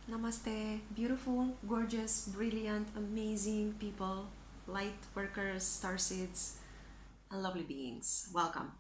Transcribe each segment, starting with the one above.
Namaste, beautiful, gorgeous, brilliant, amazing people, light workers, starseeds, and lovely beings. Welcome.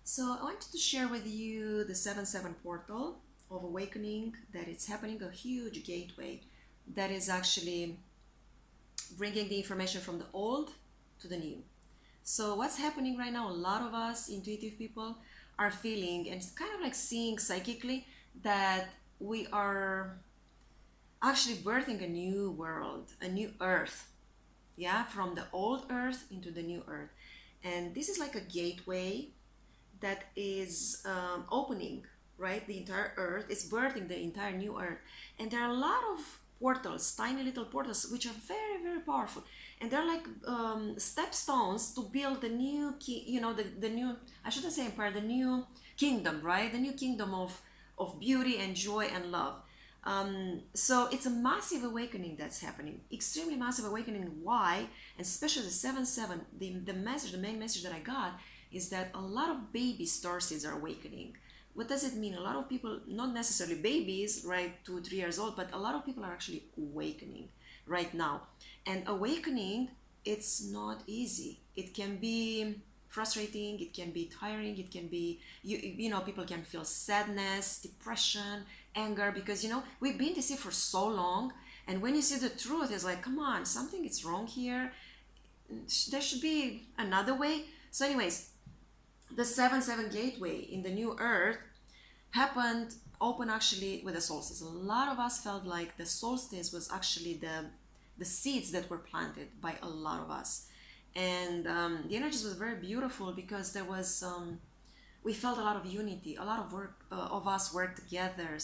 So, I wanted to share with you the 7-7 portal of awakening that it's happening, a huge gateway that is actually bringing the information from the old to the new. So, what's happening right now? A lot of us intuitive people are feeling and it's kind of like seeing psychically that we are actually birthing a new world, a new earth, yeah, from the old earth into the new earth. And this is like a gateway that is opening, right, the entire earth. It's birthing the entire new earth. And there are a lot of portals, tiny little portals, which are very, very powerful. And they're like stepstones to build the new, the new, I shouldn't say empire, the new kingdom, right? The new kingdom of beauty and joy and love. So it's a massive awakening that's happening, extremely massive awakening. Why? And especially the 7-7, the message, the main message that I got is that a lot of baby starseeds are awakening. What does it mean? A lot of people, not necessarily babies, right, 2, 3 years old, but a lot of people are actually awakening right now. And awakening, it's not easy. It can be frustrating, it can be tiring, it can be, people can feel sadness, depression, anger, because we've been deceived for so long. And when you see the truth, it's like, come on, something is wrong here. There should be another way. So anyways, the 7-7 gateway in the new earth open actually with the solstice. A lot of us felt like the solstice was actually the seeds that were planted by a lot of us. And the energies was very beautiful because there was we felt a lot of unity, a lot of work of us work together,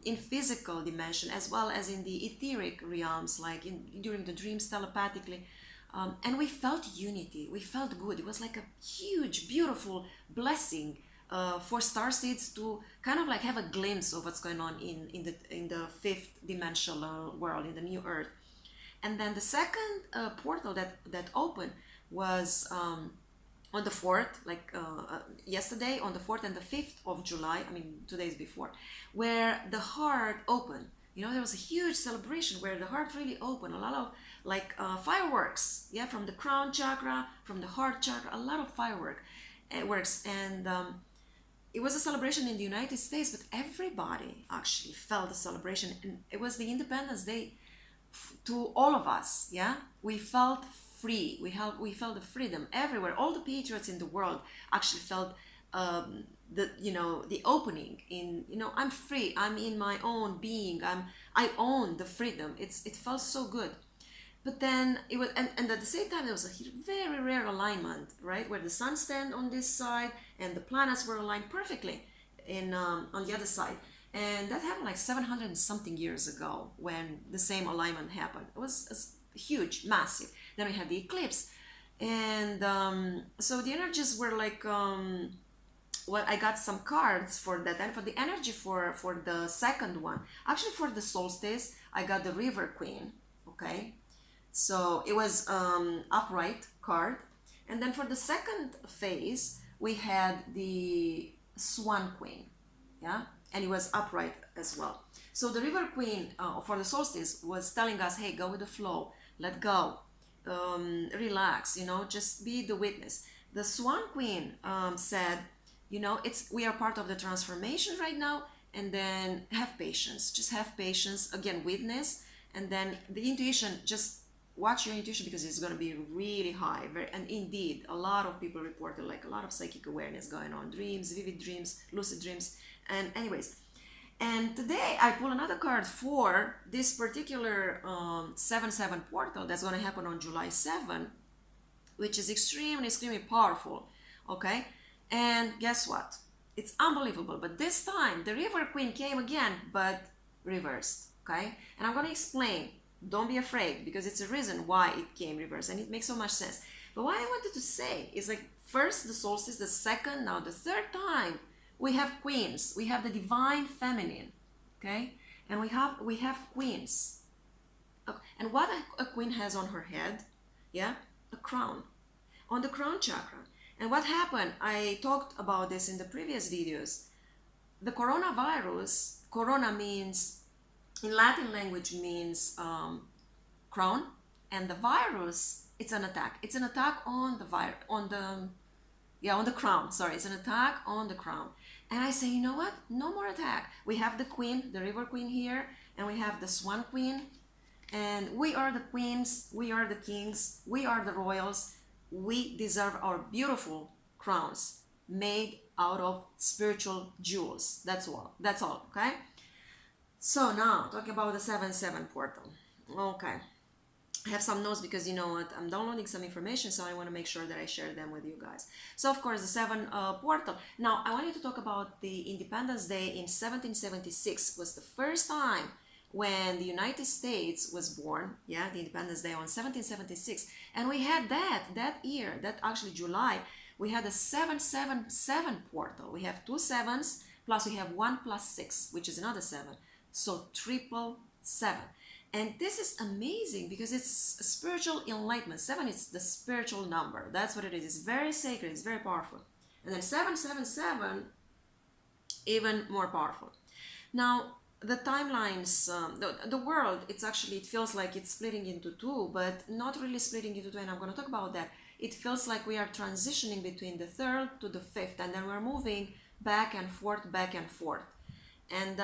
in physical dimension as well as in the etheric realms, like during the dreams telepathically. And we felt unity, we felt good. It was like a huge beautiful blessing for starseeds to kind of like have a glimpse of what's going on in the fifth dimensional world, in the new earth. And then the second portal that opened was on the 4th, like yesterday, on the 4th and the 5th of July, I mean 2 days before, where the heart opened. There was a huge celebration where the heart really opened. A lot of like fireworks, yeah, from the crown chakra, from the heart chakra, a lot of fireworks. And it was a celebration in the United States, but everybody actually felt the celebration. And it was the Independence Day to all of us, yeah. We felt free, we felt the freedom everywhere. All the patriots in the world actually felt the opening in, I'm free, I'm in my own being, I own the freedom. It felt so good. But then it was, and at the same time there was a very rare alignment, right, where the sun stand on this side and the planets were aligned perfectly in on the other side. And that happened like 700 and something years ago when the same alignment happened. It was huge, massive. Then we had the eclipse. And so the energies were like, well, I got some cards for that. And for the energy for the second one, actually for the solstice, I got the River Queen, okay? So it was upright card. And then for the second phase, we had the Swan Queen, yeah? And it was upright as well. So the River Queen for the solstice was telling us, hey, go with the flow, let go, relax, just be the witness. The Swan Queen said, we are part of the transformation right now, and then have patience, just have patience, again, witness. And then the intuition, just watch your intuition because it's going to be really high. And indeed, a lot of people reported like a lot of psychic awareness going on, dreams, vivid dreams, lucid dreams. And anyways, and today I pull another card for this particular 7-7 portal that's going to happen on July 7, which is extremely powerful, okay? And guess what? It's unbelievable. But this time the River Queen came again, but reversed, okay? And I'm going to explain. Don't be afraid, because it's a reason why it came reversed, and it makes so much sense. But what I wanted to say is, like, first the solstice, the second, now the third time we have queens, we have the divine feminine, okay? And we have queens. And what a queen has on her head, yeah, a crown, on the crown chakra. And what happened, I talked about this in the previous videos. The coronavirus, corona means in Latin language means crown, and the virus, it's an attack. It's an attack on the on the crown. Sorry, it's an attack on the crown. And I say, you know what? No more attack. We have the queen, the river queen here, and we have the swan queen, and we are the queens, we are the kings, we are the royals. We deserve our beautiful crowns made out of spiritual jewels. That's all. That's all. Okay. So now talking about the 7-7 portal. Okay. I have some notes because you know what, I'm downloading some information, so I want to make sure that I share them with you guys. So of course the 7 portal. Now I wanted to talk about the Independence Day in 1776 was the first time when the United States was born. Yeah, the Independence Day on 1776, and we had that year, that actually July, we had a 777 portal. We have 2 sevens plus we have 1 plus 6, which is another 7, so 777. And this is amazing because it's a spiritual enlightenment. 7 is the spiritual number. That's what it is. It's very sacred. It's very powerful. And then 777, even more powerful. Now, the timelines, the world, it feels like it's splitting into 2, but not really splitting into 2. And I'm going to talk about that. It feels like we are transitioning between the 3rd to the 5th. And then we're moving back and forth, back and forth. And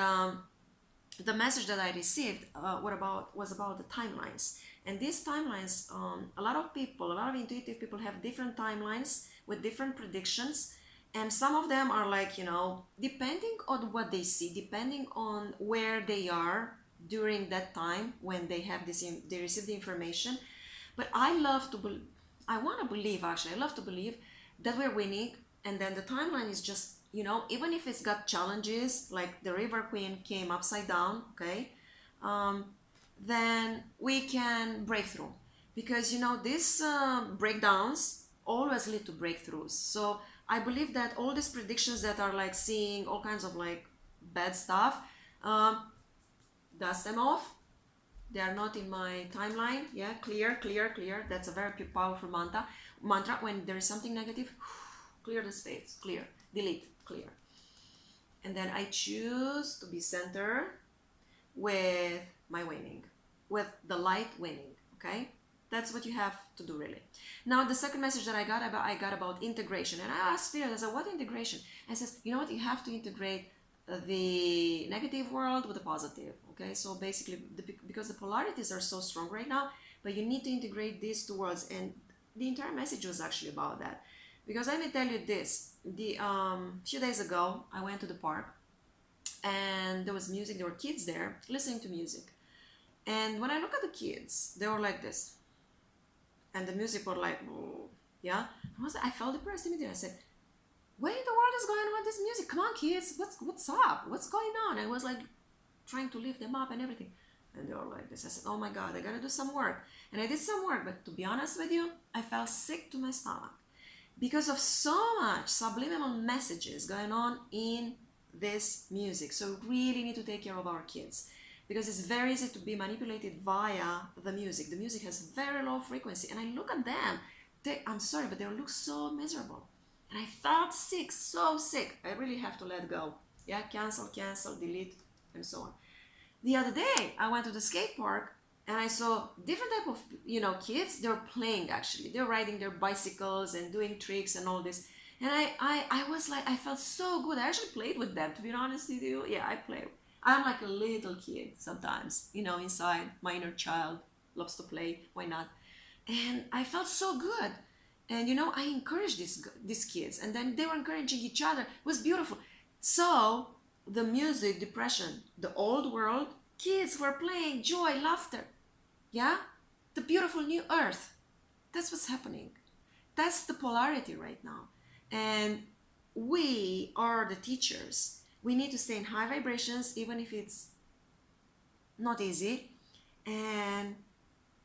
the message that I received was about the timelines. And these timelines, a lot of intuitive people have different timelines with different predictions. And some of them are like, you know, depending on what they see, depending on where they are during that time when they have they receive the information. But I love to believe that we're winning, and then the timeline is just, you know, even if it's got challenges, like the River Queen came upside down, okay, then we can break through. Because, you know, these breakdowns always lead to breakthroughs. So I believe that all these predictions that are like seeing all kinds of like bad stuff, dust them off. They are not in my timeline. Yeah, clear. That's a very powerful mantra. When there is something negative, clear the space, clear, delete, clear. And then I choose to be centered with my winning, with the light winning. Okay, that's what you have to do, really. Now the second message that I got about integration, and I asked Spirit, I said, what integration? And says, you know what, you have to integrate the negative world with the positive. Okay, so basically because the polarities are so strong right now, but you need to integrate these 2 worlds. And the entire message was actually about that. Because let me tell you this, the few days ago I went to the park, and there was music, there were kids there listening to music. And when I look at the kids, they were like this, and the music was like, oh, yeah. I felt depressed immediately. I said, what in the world is going on with this music? Come on, kids, what's up? What's going on? I was like trying to lift them up and everything. And they were like this. I said, oh my God, I gotta do some work. And I did some work, but to be honest with you, I felt sick to my stomach because of so much subliminal messages going on in this music. So we really need to take care of our kids, because it's very easy to be manipulated via the music. The music has very low frequency, and I look at them, I'm sorry, but they look so miserable. And I felt sick, so sick. I really have to let go. Yeah, cancel, delete, and so on. The other day, I went to the skate park, and I saw different type of, you know, kids. They're playing, actually. They're riding their bicycles and doing tricks and all this. And I was like, I felt so good. I actually played with them, to be honest with you. Yeah, I play. I'm like a little kid sometimes, you know, inside. My inner child loves to play. Why not? And I felt so good. And, you know, I encouraged these kids. And then they were encouraging each other. It was beautiful. So the music, depression, the old world, kids were playing, joy, laughter. Yeah? The beautiful new earth. That's what's happening. That's the polarity right now. And we are the teachers. We need to stay in high vibrations, even if it's not easy. And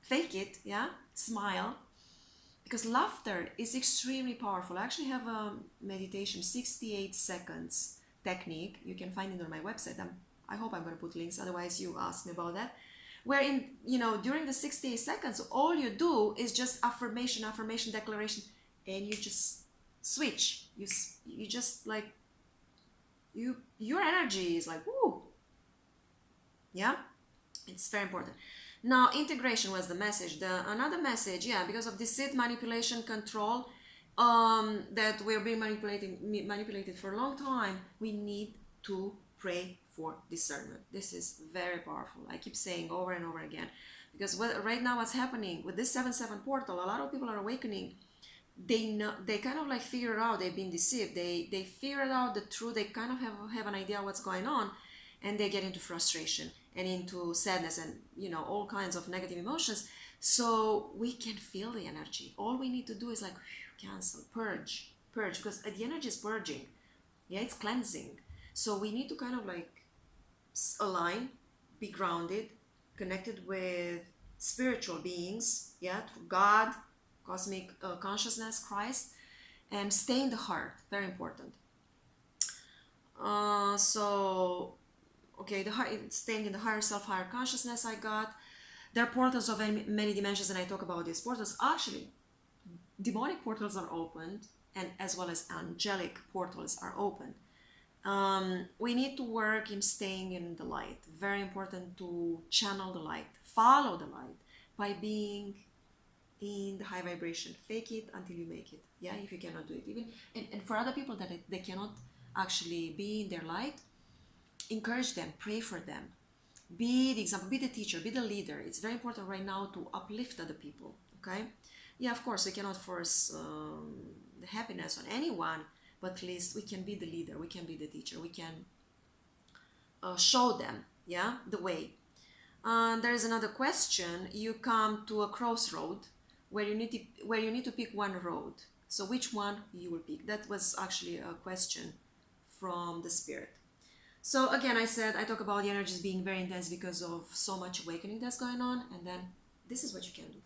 fake it, yeah? Smile. Because laughter is extremely powerful. I actually have a meditation, 68 seconds technique. You can find it on my website. I hope I'm going to put links, otherwise you ask me about that. Wherein, you know, during the 68 seconds, all you do is just affirmation, declaration, and you just switch. You just like, your energy is like, woo. Yeah? It's very important. Now, integration was the message. Another message, yeah, because of deceit, manipulation, control, that we're being manipulated for a long time, we need to pray for discernment. This is very powerful. I keep saying over and over again, because right now what's happening with this 7/7 portal, a lot of people are awakening. They know, they kind of like figure out they've been deceived. They figured out the truth. They kind of have an idea what's going on, and they get into frustration and into sadness and all kinds of negative emotions. So we can feel the energy. All we need to do is like cancel, purge, because the energy is purging. Yeah, it's cleansing. So we need to kind of like align, be grounded, connected with spiritual beings, yeah, through God, cosmic consciousness, Christ, and stay in the heart. Very important. So okay, the heart, staying in the higher self, higher consciousness. I got there are portals of many dimensions, and I talk about these portals. Actually, demonic portals are opened, and as well as angelic portals are opened. We need to work in staying in the light. Very important to channel the light, follow the light by being in the high vibration. Fake it until you make it. Yeah, if you cannot do it, even and for other people that they cannot actually be in their light, encourage them, pray for them, be the example, be the teacher, be the leader. It's very important right now to uplift other people. Okay, yeah, of course we cannot force the happiness on anyone, but at least we can be the leader, we can be the teacher, we can show them, yeah, the way. There is another question. You come to a crossroad where you need to pick one road. So which one you will pick? That was actually a question from the spirit. So again, I talk about the energies being very intense because of so much awakening that's going on, and then this is what you can do.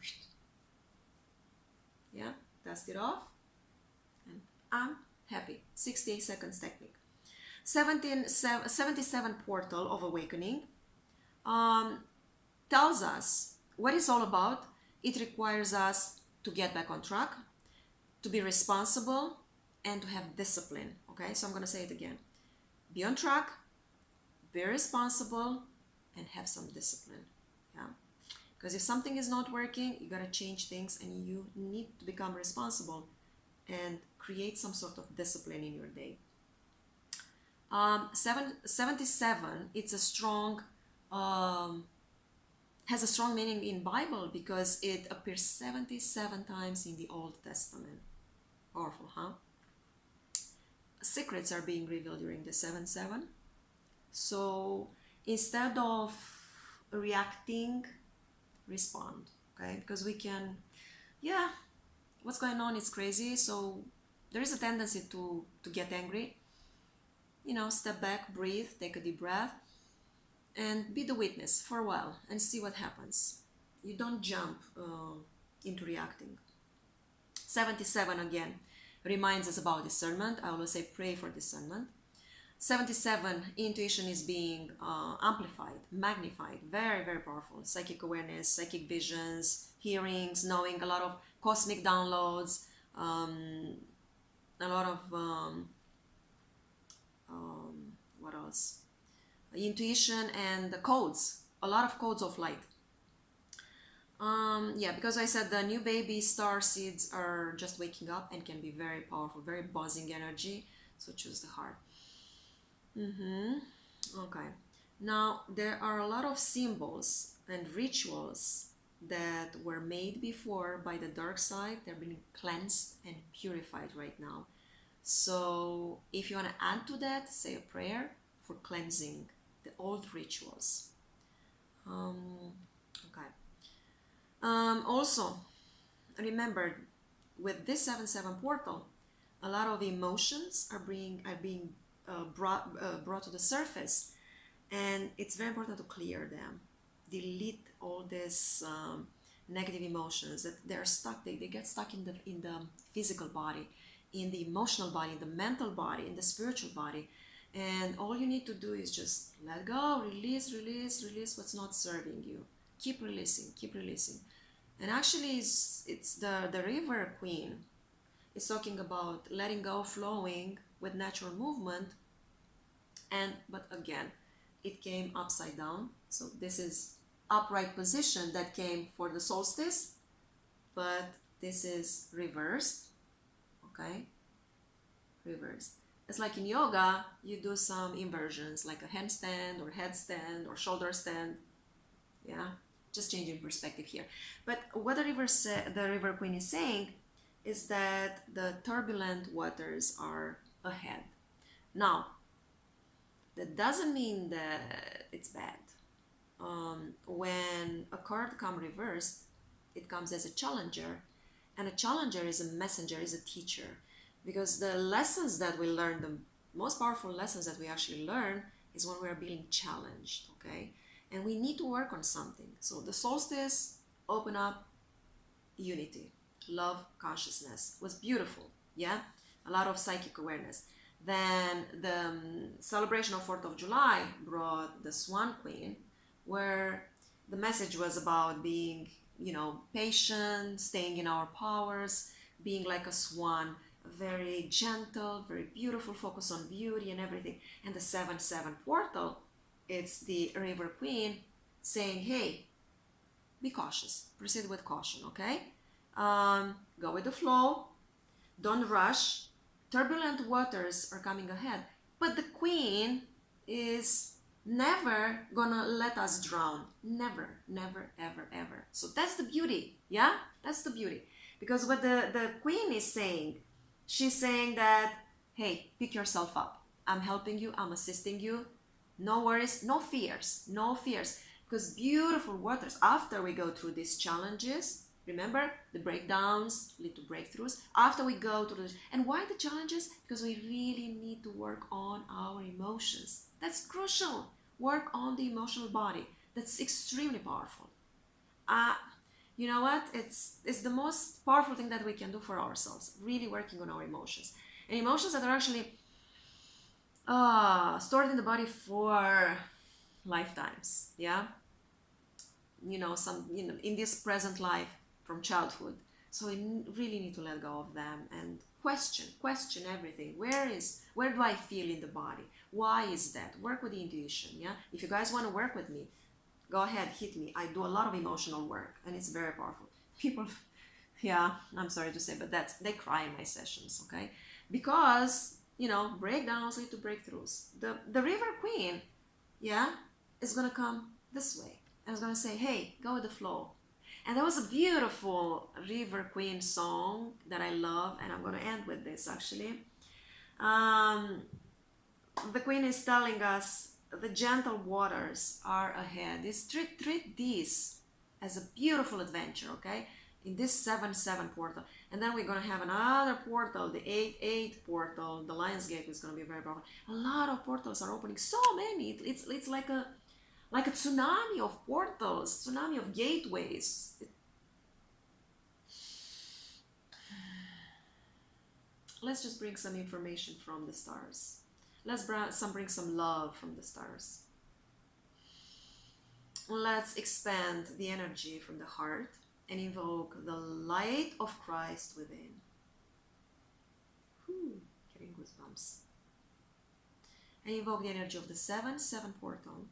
Yeah, dust it off, and I'm happy. 68 seconds technique. 77 portal of awakening tells us what it's all about. It requires us to get back on track, to be responsible, and to have discipline. Okay, so I'm going to say it again. Be on track, be responsible, and have some discipline. Yeah, because if something is not working, you got to change things, and you need to become responsible and create some sort of discipline in your day. 77, it's a strong has a strong meaning in Bible because it appears 77 times in the Old Testament. Powerful, huh? Secrets are being revealed during the 7/7. So instead of reacting, respond. Okay, because we can, yeah, what's going on is crazy. So there is a tendency to get angry. Step back, breathe, take a deep breath, and be the witness for a while and see what happens. You don't jump into reacting. 77 again reminds us about discernment. I always say pray for discernment. 77, intuition is being amplified, magnified, very, very powerful. Psychic awareness, psychic visions, hearings, knowing, a lot of cosmic downloads, a lot of what else? Intuition and the codes, a lot of codes of light. Yeah, because I said the new baby star seeds are just waking up and can be very powerful, very buzzing energy. So choose the heart. Okay. Now there are a lot of symbols and rituals that were made before by the dark side. They're being cleansed and purified right now. So if you want to add to that, say a prayer for cleansing the old rituals. Okay. Also, remember, with this 7/7 portal, a lot of emotions are being brought to the surface, and it's very important to clear them, delete all these negative emotions that they're stuck. They get stuck in the physical body, in the emotional body, in the mental body, in the spiritual body. And all you need to do is just let go, release what's not serving you. Keep releasing. And actually, it's the river queen. It's talking about letting go, flowing with natural movement. But again, it came upside down. So this is upright position that came for the solstice, but this is reversed, okay? Reversed. It's like in yoga, you do some inversions, like a handstand or headstand or shoulder stand, yeah? Just changing perspective here. But what the River Queen is saying is that the turbulent waters are ahead. Now, that doesn't mean that it's bad. When a card comes reversed, it comes as a challenger, and a challenger is a messenger, is a teacher, because the lessons that we learn, the most powerful lessons that we actually learn, is when we are being challenged, okay? And we need to work on something. So the solstice open up unity, love, consciousness was beautiful, yeah, a lot of psychic awareness. Then the celebration of 4th of July brought the Swan Queen, where the message was about being, you know, patient, staying in our powers, being like a swan, very gentle, very beautiful, focus on beauty and everything. And the 7-7 portal, it's the River Queen saying, hey, be cautious, proceed with caution, okay? Go with the flow, don't rush. Turbulent waters are coming ahead, but the Queen is never gonna let us drown. Never, never, ever, ever. So that's the beauty, yeah? That's the beauty. Because what the Queen is saying, she's saying that, hey, pick yourself up. I'm helping you, I'm assisting you. No worries, no fears, no fears. Because beautiful waters, after we go through these challenges, remember, the breakdowns lead to breakthroughs. After we go through this, and why the challenges? Because we really need to work on our emotions. That's crucial. Work on the emotional body. That's extremely powerful. You know what? It's the most powerful thing that we can do for ourselves. Really working on our emotions. And emotions that are actually stored in the body for lifetimes. Yeah. You know, in this present life from childhood. So we really need to let go of them and question everything. Where do I feel in the body? Why is that? Work with the intuition, yeah? If you guys want to work with me, go ahead, hit me. I do a lot of emotional work and it's very powerful. People, yeah, I'm sorry to say, but they cry in my sessions, okay? Because, you know, breakdowns lead to breakthroughs. The River Queen, yeah, is gonna come this way. And it's gonna say, hey, go with the flow. And there was a beautiful River Queen song that I love, and I'm going to end with this actually. The Queen is telling us the gentle waters are ahead. Treat this as a beautiful adventure, okay? In this 7-7 portal. And then we're going to have another portal, the 8-8 portal. The Lion's Gate is going to be very powerful. A lot of portals are opening, so many. It's like a tsunami of portals, tsunami of gateways. Let's just bring some information from the stars. Let's bring some love from the stars. Let's expand the energy from the heart and invoke the light of Christ within. Getting goosebumps. And invoke the energy of the 7-7 portal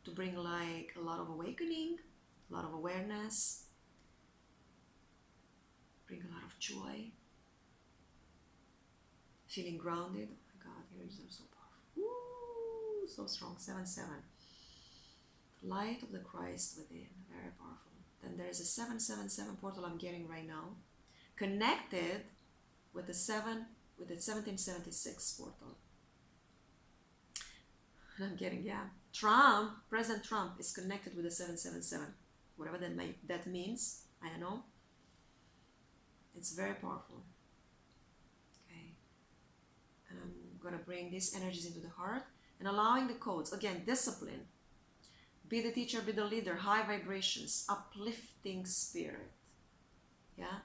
to bring like a lot of awakening, a lot of awareness, bring a lot of joy, feeling grounded. Oh my God, the energies are so powerful. Ooh, so strong. 7-7. Light of the Christ within, very powerful. Then there's a 7-7-7 portal I'm getting right now, connected with the 1776 portal. And I'm getting, yeah, President Trump is connected with the 777. Whatever that means, I don't know. It's very powerful. Okay. And I'm going to bring these energies into the heart and allowing the codes. Again, discipline. Be the teacher, be the leader. High vibrations, uplifting spirit. Yeah.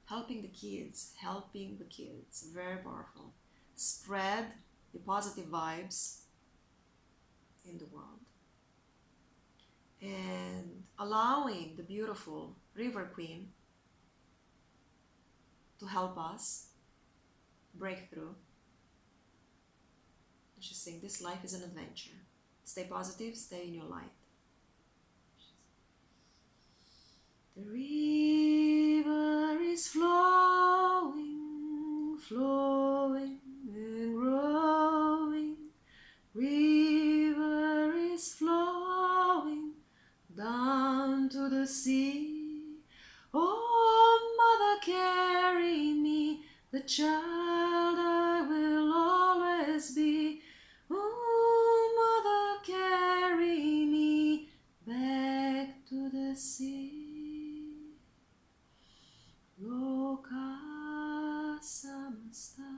Helping the kids. Very powerful. Spread the positive vibes in the world, and allowing the beautiful River Queen to help us break through. She's saying this life is an adventure. Stay positive, stay in your light. to the sea. Oh, mother, carry me, the child I will always be. Oh, mother, carry me back to the sea. Loka samasta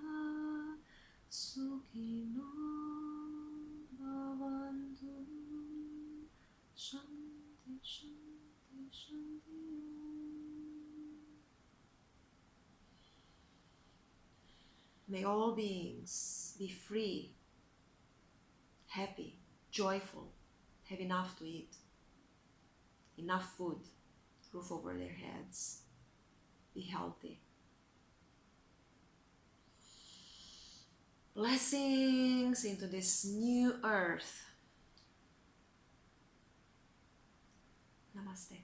sukhino bhavantu. Shanti, shanti, shanti. May all beings be free, happy, joyful, have enough to eat, enough food, roof over their heads, be healthy. Blessings into this new earth. Namaste.